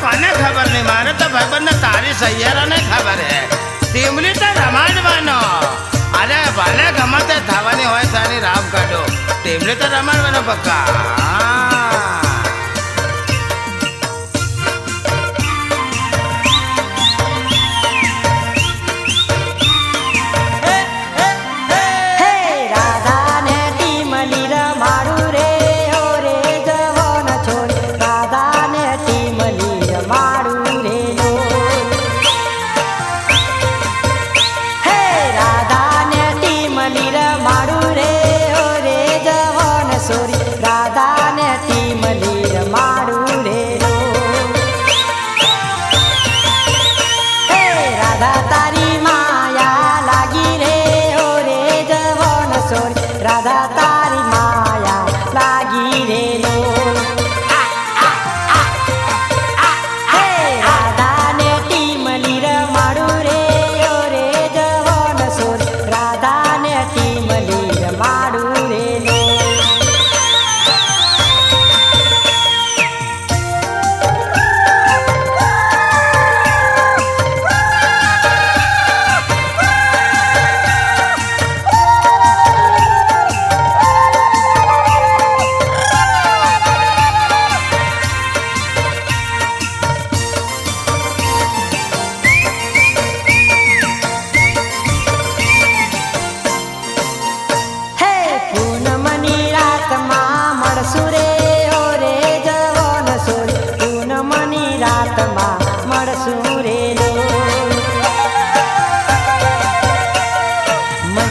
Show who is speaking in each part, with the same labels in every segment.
Speaker 1: કોને ખબર નહીં મારે તો ભાઈબંધ તારી સૈયારા ને ખબર હે ટીમલી તો રમાડવાનો અરે ભલે ગમતે થવાની હોય તારી રામ કાઢો ટીમલી તો રમાડવાનો પક્કા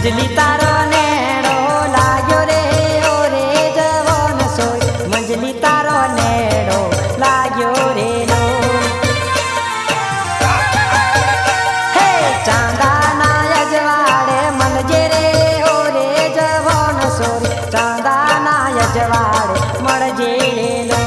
Speaker 2: મંજલી તારો નેડો લાગ્યો રે ઓ રે જવન સોય મંજલી તારો નેડો લાગ્યો રે લો હે ચાંદાના યજવાડે મળજે રે ઓ રે જવન સોય ચાંદાના યજવાડે મળજે રે લો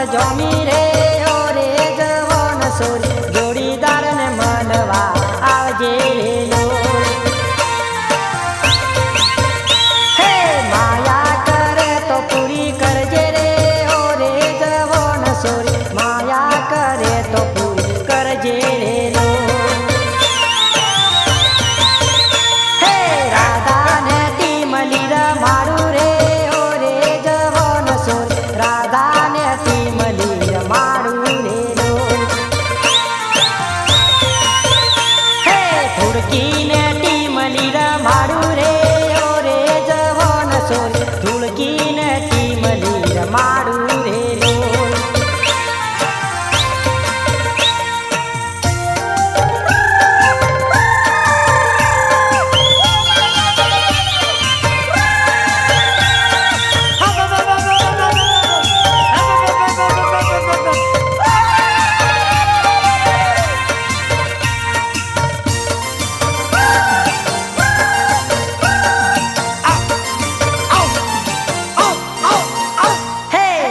Speaker 2: જોમી રે ઓ રે જવન સોરી જોડીદાર ને મળવા આવજે રે લો હે માયા કરે તો પૂરી કરજે રે ઓ રે જવન સોરી માયા કરે તો પૂરી કરજે રે લો હે રાધા ને ટીમલી રમાડું રે ઓ રે જવન સોરી રાધા ધૂળકીને ટીમલી રમાડું રે ઓ રે જવન સોરી ધૂળકીને ટીમલી રમાડું રે લો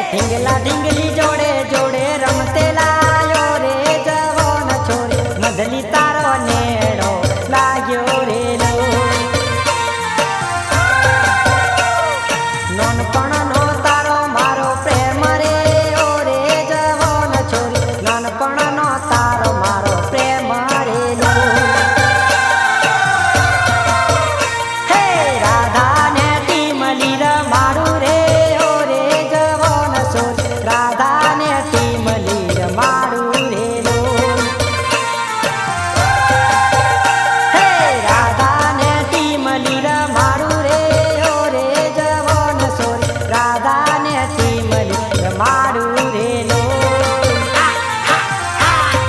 Speaker 2: ઢીંગલા ઢીંગલી